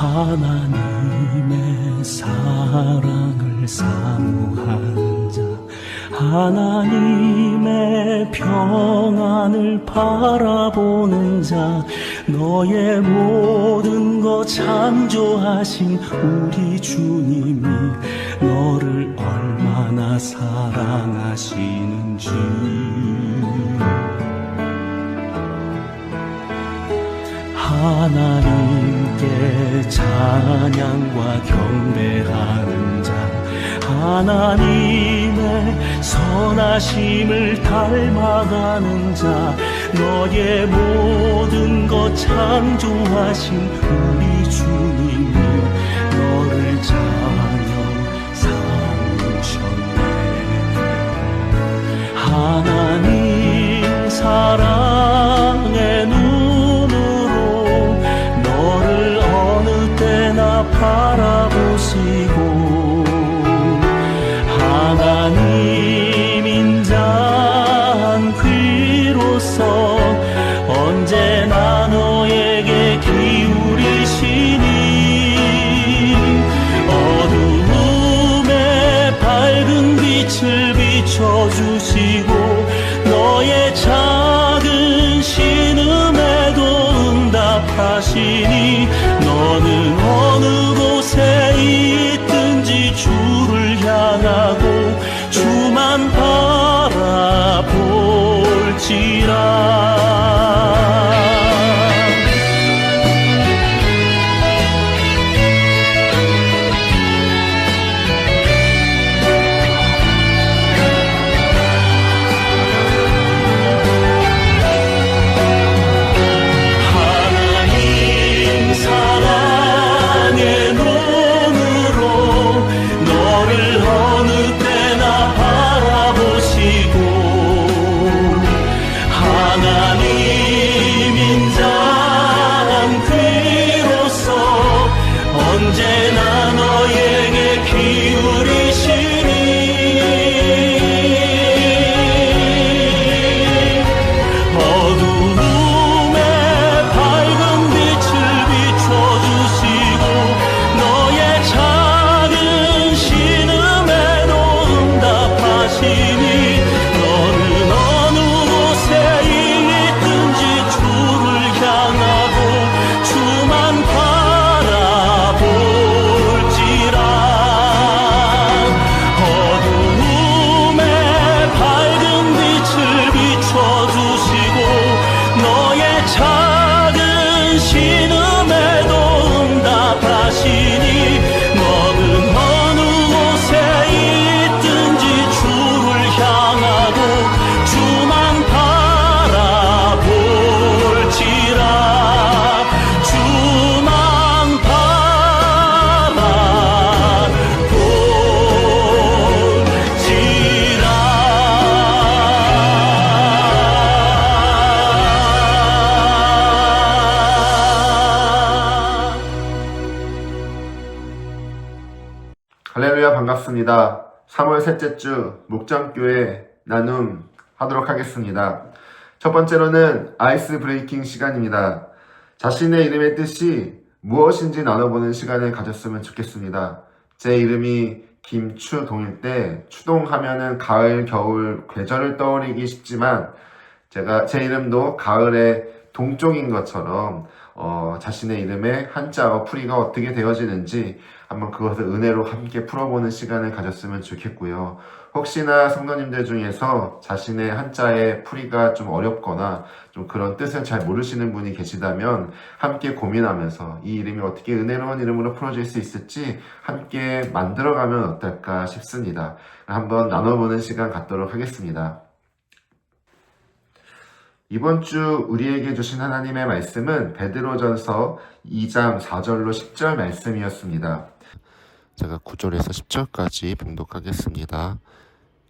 하나님의 사랑을 사모하는 자, 하나님의 평안을 바라보는 자, 너의 모든 것 창조하신 우리 주님이 너를 얼마나 사랑하시는지. 하나님께 찬양과 경배하는 자, 하나님의 선하심을 닮아가는 자, 너의 모든 것 창조하신 우리 주님이 너를 자녀 삼으셨네. 하나님 사랑의 눈으로 너를 어느 때나 바라보시고, 하나님 인자한 귀로서 언제나 너에게 기울이시니, 어두움에 밝은 빛을 비춰주시고, 너의 작은 신음에도 응답하시니, 너는 어느 곳에 있든지 주를 향하고 주만 바라볼지라. 언제나 너에게 기울이시니, 어두움에 밝은 빛을 비춰주시고, 너의 작은 신음에도 응답하시니, 너는 어느 곳에 있든지 주를 향하고 주만 할렐루야, 반갑습니다. 3월 셋째 주 목장교회 나눔 하도록 하겠습니다. 첫 번째로는 아이스 브레이킹 시간입니다. 자신의 이름의 뜻이 무엇인지 나눠보는 시간을 가졌으면 좋겠습니다. 제 이름이 김추동일 때 추동하면은 가을, 겨울, 계절을 떠올리기 쉽지만 제 이름도 가을의 동쪽인 것처럼 자신의 이름의 한자어 풀이가 어떻게 되어지는지 한번 그것을 은혜로 함께 풀어보는 시간을 가졌으면 좋겠고요. 혹시나 성도님들 중에서 자신의 한자의 풀이가 좀 어렵거나 좀 그런 뜻을 잘 모르시는 분이 계시다면 함께 고민하면서 이 이름이 어떻게 은혜로운 이름으로 풀어질 수 있을지 함께 만들어가면 어떨까 싶습니다. 한번 나눠보는 시간 갖도록 하겠습니다. 이번 주 우리에게 주신 하나님의 말씀은 베드로전서 2장 4절로 10절 말씀이었습니다. 제가 9절에서 10절까지 봉독하겠습니다.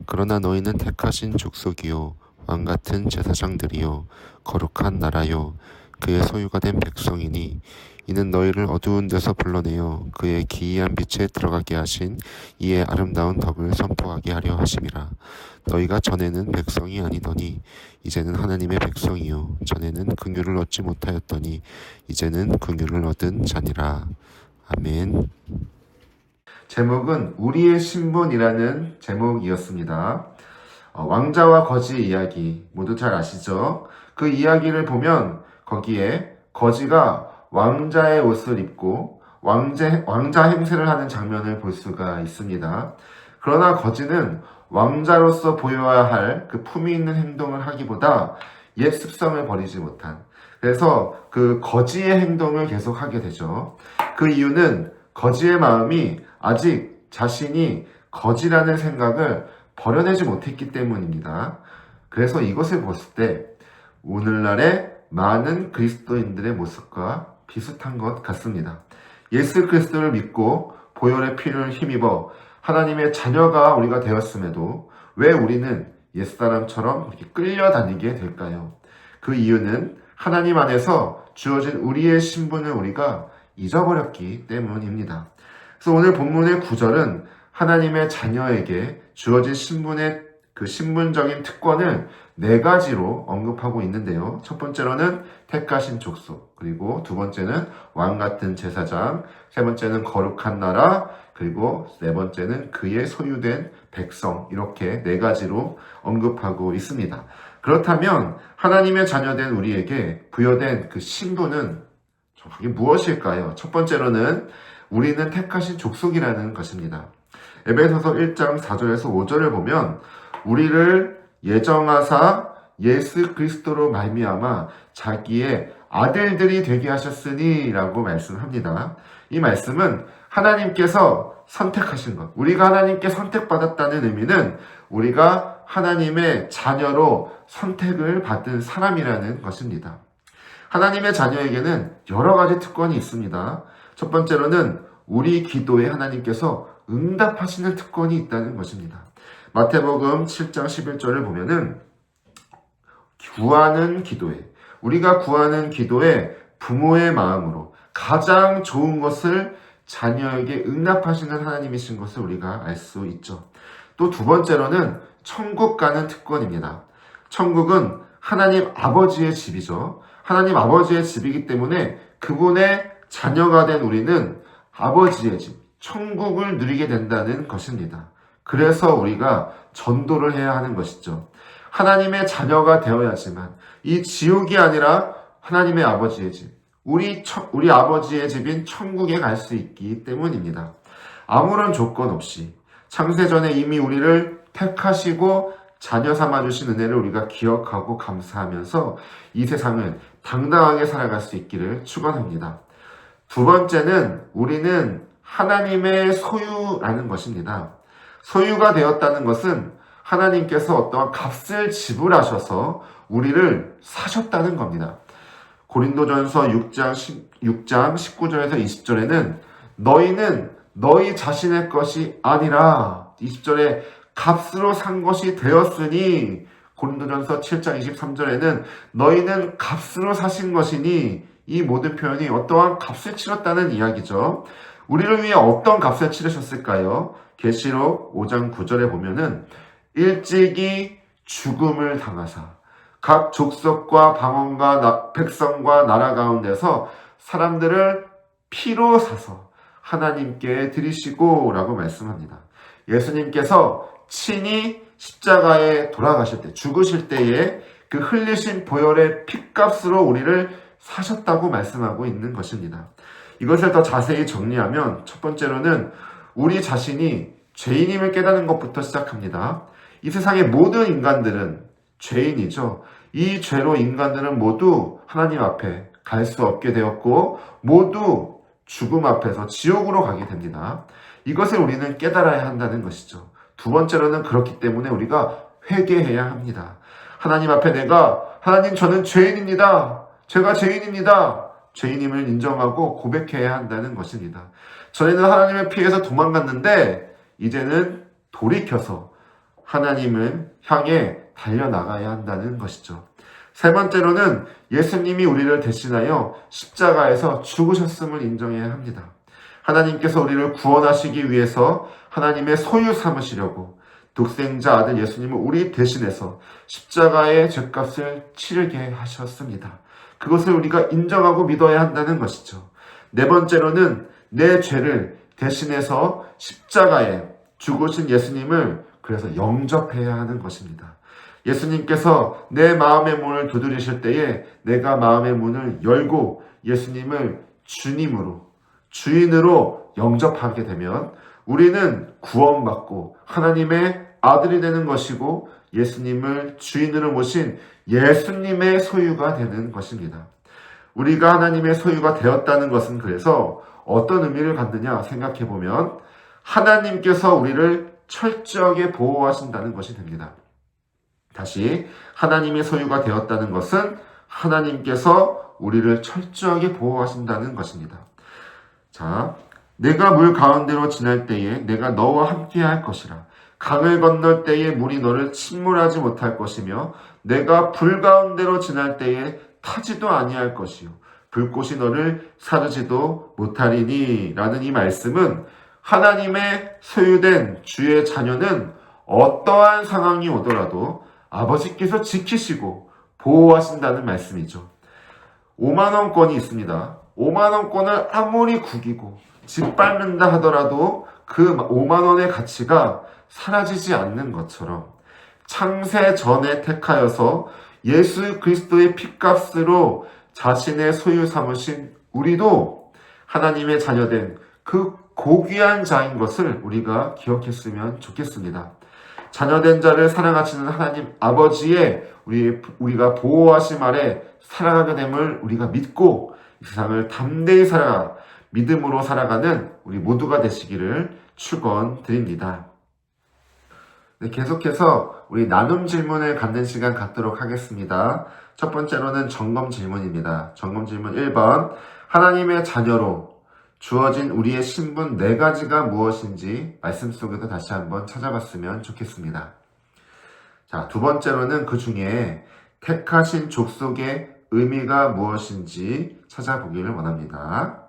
그러나 너희는 택하신 족속이요 왕같은 제사장들이요 거룩한 나라요 그의 소유가 된 백성이니 이는 너희를 어두운 데서 불러내어 그의 기이한 빛에 들어가게 하신 이의 아름다운 덕을 선포하게 하려 하심이라. 너희가 전에는 백성이 아니더니 이제는 하나님의 백성이요 전에는 긍휼을 얻지 못하였더니 이제는 긍휼을 얻은 자니라. 아멘. 제목은 우리의 신분이라는 제목이었습니다. 왕자와 거지 이야기 모두 잘 아시죠? 그 이야기를 보면 거기에 거지가 왕자의 옷을 입고 왕자 행세를 하는 장면을 볼 수가 있습니다. 그러나 거지는 왕자로서 보여야 할 그 품위 있는 행동을 하기보다 옛 습성을 버리지 못한, 그래서 그 거지의 행동을 계속하게 되죠. 그 이유는 거지의 마음이 아직 자신이 거지라는 생각을 버려내지 못했기 때문입니다. 그래서 이것을 봤을 때 오늘날의 많은 그리스도인들의 모습과 비슷한 것 같습니다. 예수 그리스도를 믿고 보혈의 피를 힘입어 하나님의 자녀가 우리가 되었음에도 왜 우리는 옛사람처럼 이렇게 끌려다니게 될까요? 그 이유는 하나님 안에서 주어진 우리의 신분을 우리가 잊어버렸기 때문입니다. 그래서 오늘 본문의 9절은 하나님의 자녀에게 주어진 신분의 그 신분적인 특권을 4가지로 언급하고 있는데요. 첫 번째로는 택하신 족속, 그리고 두 번째는 왕 같은 제사장, 세 번째는 거룩한 나라, 그리고 네 번째는 그의 소유된 백성, 이렇게 4가지로 언급하고 있습니다. 그렇다면 하나님의 자녀된 우리에게 부여된 그 신분은 정확하게 무엇일까요? 첫 번째로는 우리는 택하신 족속이라는 것입니다. 에베소서 1장 4절에서 5절을 보면 우리를 예정하사 예수 그리스도로 말미암아 자기의 아들들이 되게 하셨으니 라고 말씀합니다. 이 말씀은 하나님께서 선택하신 것, 우리가 하나님께 선택받았다는 의미는 우리가 하나님의 자녀로 선택을 받은 사람이라는 것입니다. 하나님의 자녀에게는 여러 가지 특권이 있습니다. 첫 번째로는 우리 기도에 하나님께서 응답하시는 특권이 있다는 것입니다. 마태복음 7장 11절을 보면은 우리가 구하는 기도에 부모의 마음으로 가장 좋은 것을 자녀에게 응답하시는 하나님이신 것을 우리가 알 수 있죠. 또 두 번째로는 천국 가는 특권입니다. 천국은 하나님 아버지의 집이죠. 하나님 아버지의 집이기 때문에 그분의 자녀가 된 우리는 아버지의 집, 천국을 누리게 된다는 것입니다. 그래서 우리가 전도를 해야 하는 것이죠. 하나님의 자녀가 되어야지만 이 지옥이 아니라 하나님의 아버지의 집, 우리 아버지의 집인 천국에 갈 수 있기 때문입니다. 아무런 조건 없이 창세전에 이미 우리를 택하시고 자녀 삼아주신 은혜를 우리가 기억하고 감사하면서 이 세상을 당당하게 살아갈 수 있기를 축원합니다. 두 번째는 우리는 하나님의 소유라는 것입니다. 소유가 되었다는 것은 하나님께서 어떠한 값을 지불하셔서 우리를 사셨다는 겁니다. 고린도전서 6장 19절에서 20절에는 너희는 너희 자신의 것이 아니라 20절에 값으로 산 것이 되었으니, 고린도전서 7장 23절에는 너희는 값으로 사신 것이니, 이 모든 표현이 어떠한 값을 치렀다는 이야기죠. 우리를 위해 어떤 값을 치르셨을까요? 계시록 5장 9절에 보면은 일찍이 죽음을 당하사 각 족속과 방언과 백성과 나라 가운데서 사람들을 피로 사서 하나님께 드리시고 라고 말씀합니다. 예수님께서 친히 십자가에 돌아가실 때, 죽으실 때에 그 흘리신 보혈의 피값으로 우리를 사셨다고 말씀하고 있는 것입니다. 이것을 더 자세히 정리하면 첫 번째로는 우리 자신이 죄인임을 깨닫는 것부터 시작합니다. 이 세상의 모든 인간들은 죄인이죠. 이 죄로 인간들은 모두 하나님 앞에 갈 수 없게 되었고 모두 죽음 앞에서 지옥으로 가게 됩니다. 이것을 우리는 깨달아야 한다는 것이죠. 두 번째로는 그렇기 때문에 우리가 회개해야 합니다. 하나님 앞에 하나님 저는 죄인입니다. 제가 죄인입니다. 죄인임을 인정하고 고백해야 한다는 것입니다. 전에는 하나님의 피해서 도망갔는데 이제는 돌이켜서 하나님을 향해 달려나가야 한다는 것이죠. 세 번째로는 예수님이 우리를 대신하여 십자가에서 죽으셨음을 인정해야 합니다. 하나님께서 우리를 구원하시기 위해서 하나님의 소유 삼으시려고 독생자 아들 예수님을 우리 대신해서 십자가의 죄값을 치르게 하셨습니다. 그것을 우리가 인정하고 믿어야 한다는 것이죠. 네 번째로는 내 죄를 대신해서 십자가에 죽으신 예수님을 그래서 영접해야 하는 것입니다. 예수님께서 내 마음의 문을 두드리실 때에 내가 마음의 문을 열고 예수님을 주님으로, 주인으로 영접하게 되면 우리는 구원받고 하나님의 아들이 되는 것이고 예수님을 주인으로 모신 예수님의 소유가 되는 것입니다. 우리가 하나님의 소유가 되었다는 것은 그래서 어떤 의미를 갖느냐 생각해 보면 하나님께서 우리를 철저하게 보호하신다는 것이 됩니다. 다시 하나님의 소유가 되었다는 것은 하나님께서 우리를 철저하게 보호하신다는 것입니다. 자, 내가 물 가운데로 지날 때에 내가 너와 함께 할 것이라. 강을 건널 때에 물이 너를 침몰하지 못할 것이며 내가 불 가운데로 지날 때에 타지도 아니할 것이요 불꽃이 너를 사르지도 못하리니 라는 이 말씀은 하나님의 소유된 주의 자녀는 어떠한 상황이 오더라도 아버지께서 지키시고 보호하신다는 말씀이죠. 5만원권이 있습니다. 5만원권을 아무리 구기고 짓밟는다 하더라도 그 5만원의 가치가 사라지지 않는 것처럼 창세 전에 택하여서 예수 그리스도의 핏값으로 자신의 소유 삼으신 우리도 하나님의 자녀된 그 고귀한 자인 것을 우리가 기억했으면 좋겠습니다. 자녀된 자를 사랑하시는 하나님 아버지의 우리가 보호하심 아래 살아가게 됨을 우리가 믿고 이 세상을 담대히 살아가 믿음으로 살아가는 우리 모두가 되시기를 축원드립니다. 네, 계속해서 우리 나눔 질문을 갖는 시간 갖도록 하겠습니다. 첫 번째로는 점검 질문입니다. 점검 질문 1번. 하나님의 자녀로 주어진 우리의 신분 4가지가 무엇인지 말씀 속에서 다시 한번 찾아봤으면 좋겠습니다. 자, 두 번째로는 그 중에 택하신 족속의 의미가 무엇인지 찾아보기를 원합니다.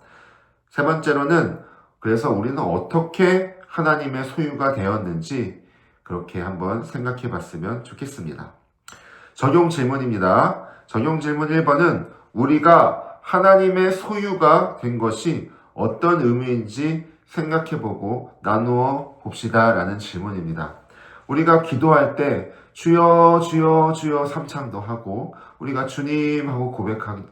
세 번째로는 그래서 우리는 어떻게 하나님의 소유가 되었는지 그렇게 한번 생각해 봤으면 좋겠습니다. 적용 질문입니다. 적용 질문 1번은 우리가 하나님의 소유가 된 것이 어떤 의미인지 생각해 보고 나누어 봅시다 라는 질문입니다. 우리가 기도할 때 주여 주여 주여 삼창도 하고 우리가 주님하고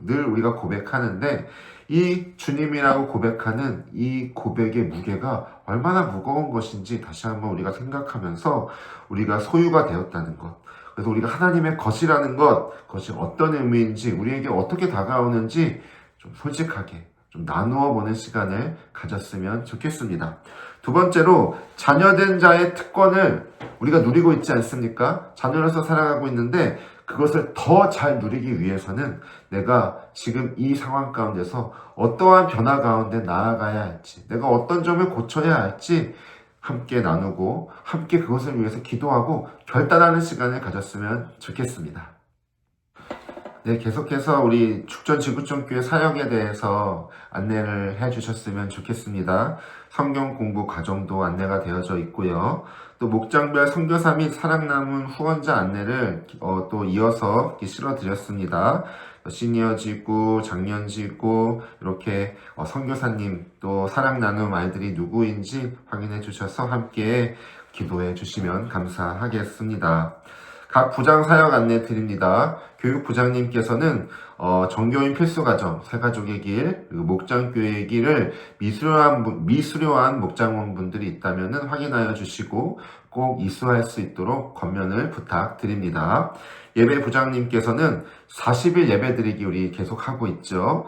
늘 우리가 고백하는데 이 주님이라고 고백하는 이 고백의 무게가 얼마나 무거운 것인지 다시 한번 우리가 생각하면서 우리가 소유가 되었다는 것, 그래서 우리가 하나님의 것이라는 것, 그것이 어떤 의미인지 우리에게 어떻게 다가오는지 좀 솔직하게 좀 나누어 보는 시간을 가졌으면 좋겠습니다. 두 번째로 자녀된 자의 특권을 우리가 누리고 있지 않습니까? 자녀로서 살아가고 있는데 그것을 더 잘 누리기 위해서는 내가 지금 이 상황 가운데서 어떠한 변화 가운데 나아가야 할지, 내가 어떤 점을 고쳐야 할지 함께 나누고 함께 그것을 위해서 기도하고 결단하는 시간을 가졌으면 좋겠습니다. 네, 계속해서 우리 축전지구촌교회 사역에 대해서 안내를 해주셨으면 좋겠습니다. 성경 공부 과정도 안내가 되어져 있고요. 또 목장별 선교사 및 사랑 남은 후원자 안내를 또 이어서 실어드렸습니다. 시니어 지구, 장년 지구 이렇게 선교사님 또 사랑 나눔 아이들이 누구인지 확인해 주셔서 함께 기도해 주시면 감사하겠습니다. 각 부장 사역 안내 드립니다. 교육부장님께서는 정교인 필수과정, 새가족의 길, 그리고 목장교회의 길을 미수료한 목장원분들이 있다면 확인하여 주시고 꼭 이수할 수 있도록 권면을 부탁드립니다. 예배부장님께서는 40일 예배드리기 우리 계속하고 있죠.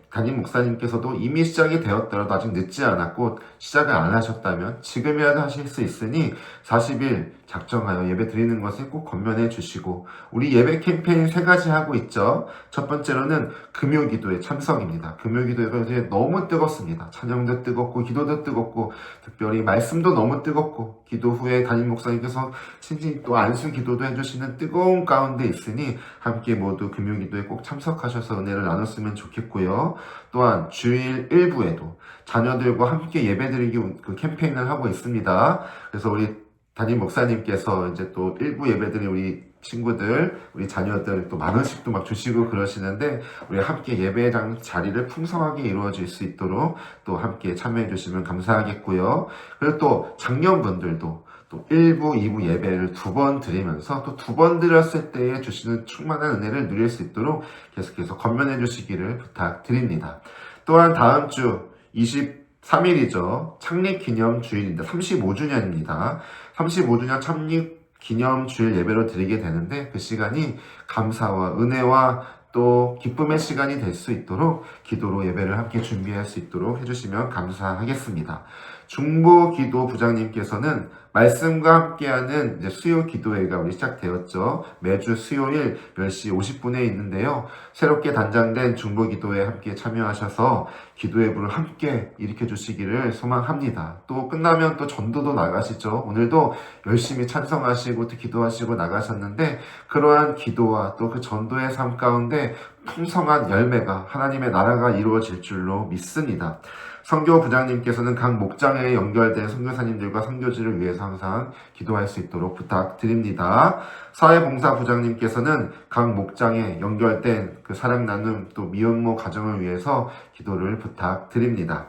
담임 목사님께서도 이미 시작이 되었더라도 아직 늦지 않았고 시작을 안 하셨다면 지금이라도 하실 수 있으니 40일 작정하여 예배드리는 것을 꼭 권면해 주시고 우리 예배 캠페인 3가지 하고 있죠. 첫 번째로는 금요기도의 참석입니다. 금요기도가 이제 너무 뜨겁습니다. 찬양도 뜨겁고 기도도 뜨겁고 특별히 말씀도 너무 뜨겁고 기도 후에 담임 목사님께서 친히 또 안수 기도도 해주시는 뜨거운 가운데 있으니 함께 모두 금요기도에 꼭 참석하셔서 은혜를 나눴으면 좋겠고요. 또한 주일 1부에도 자녀들과 함께 예배드리기 그 캠페인을 하고 있습니다. 그래서 우리 담임 목사님께서 이제 또 1부 예배드린 우리 친구들, 우리 자녀들 또 만 원씩도 막 주시고 그러시는데 우리 함께 예배당 자리를 풍성하게 이루어질 수 있도록 또 함께 참여해 주시면 감사하겠고요. 그리고 또 장년분들도 또 1부, 2부 예배를 2번 드리면서 또 2번 드렸을 때에 주시는 충만한 은혜를 누릴 수 있도록 계속해서 권면해 주시기를 부탁드립니다. 또한 다음 주 23일이죠. 창립기념주일인데 35주년입니다. 35주년 창립기념주일 예배로 드리게 되는데 그 시간이 감사와 은혜와 또 기쁨의 시간이 될 수 있도록 기도로 예배를 함께 준비할 수 있도록 해주시면 감사하겠습니다. 중보기도 부장님께서는 말씀과 함께하는 이제 수요 기도회가 우리 시작되었죠. 매주 수요일 10시 50분에 있는데요. 새롭게 단장된 중보기도회에 함께 참여하셔서 기도의 불을 함께 일으켜 주시기를 소망합니다. 또 끝나면 또 전도도 나가시죠. 오늘도 열심히 찬성하시고 또 기도하시고 나가셨는데 그러한 기도와 또 그 전도의 삶 가운데 풍성한 열매가 하나님의 나라가 이루어질 줄로 믿습니다. 선교 부장님께서는 각 목장에 연결된 선교사님들과 선교지를 위해서 항상 기도할 수 있도록 부탁드립니다. 사회봉사 부장님께서는 각 목장에 연결된 그 사랑 나눔 또 미혼모 가정을 위해서 기도를 부탁드립니다.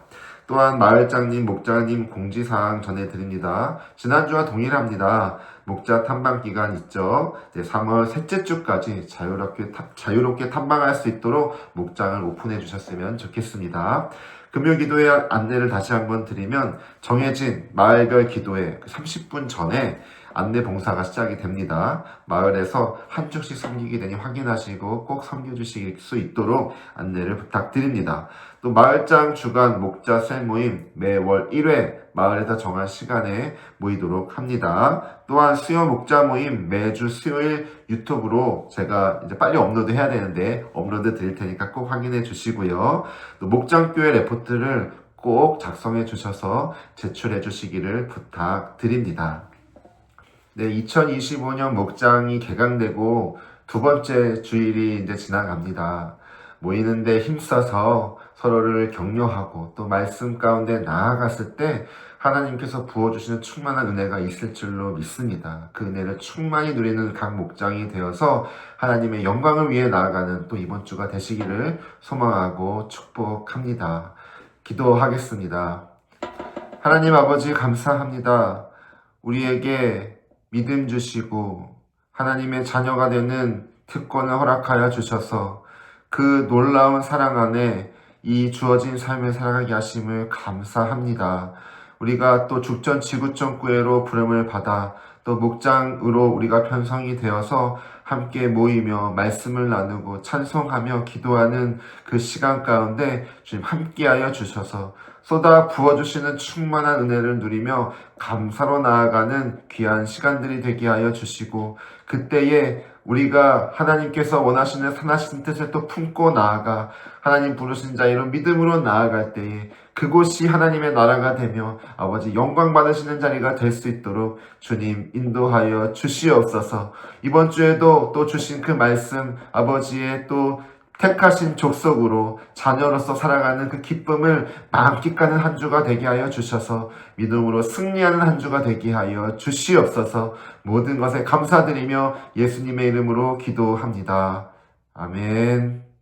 또한 마을장님, 목장님 공지사항 전해드립니다. 지난주와 동일합니다. 목자 탐방 기간 있죠. 3월 셋째 주까지 자유롭게 탐방할 수 있도록 목장을 오픈해 주셨으면 좋겠습니다. 금요 기도회 안내를 다시 한번 드리면 정해진 마을별 기도회 30분 전에 안내 봉사가 시작이 됩니다. 마을에서 한 주씩 섬기게 되니 확인하시고 꼭 섬겨주실 수 있도록 안내를 부탁드립니다. 또 마을장 주간 목자 셀 모임 매월 1회 마을에서 정한 시간에 모이도록 합니다. 또한 수요 목자 모임 매주 수요일 유튜브로 제가 이제 빨리 업로드 해야 되는데 업로드 드릴 테니까 꼭 확인해 주시고요. 또 목장교회 레포트를 꼭 작성해 주셔서 제출해 주시기를 부탁드립니다. 네, 2025년 목장이 개강되고 2번째 주일이 이제 지나갑니다. 모이는데 힘써서 서로를 격려하고 또 말씀 가운데 나아갔을 때 하나님께서 부어주시는 충만한 은혜가 있을 줄로 믿습니다. 그 은혜를 충만히 누리는 각 목장이 되어서 하나님의 영광을 위해 나아가는 또 이번 주가 되시기를 소망하고 축복합니다. 기도하겠습니다. 하나님 아버지 감사합니다. 우리에게 믿음 주시고 하나님의 자녀가 되는 특권을 허락하여 주셔서 그 놀라운 사랑 안에 이 주어진 삶을 살아가게 하심을 감사합니다. 우리가 또 죽전 지구촌 교회로 부름을 받아 또 목장으로 우리가 편성이 되어서 함께 모이며 말씀을 나누고 찬송하며 기도하는 그 시간 가운데 주님 함께하여 주셔서 쏟아 부어주시는 충만한 은혜를 누리며 감사로 나아가는 귀한 시간들이 되게 하여 주시고 그때에 우리가 하나님께서 원하시는 선하신 뜻을 또 품고 나아가 하나님 부르신 자리로 믿음으로 나아갈 때에 그곳이 하나님의 나라가 되며 아버지 영광 받으시는 자리가 될 수 있도록 주님 인도하여 주시옵소서. 이번 주에도 또 주신 그 말씀 아버지의 또 택하신 족속으로 자녀로서 살아가는 그 기쁨을 만끽하는 한 주가 되게 하여 주셔서 믿음으로 승리하는 한 주가 되게 하여 주시옵소서. 모든 것에 감사드리며 예수님의 이름으로 기도합니다. 아멘.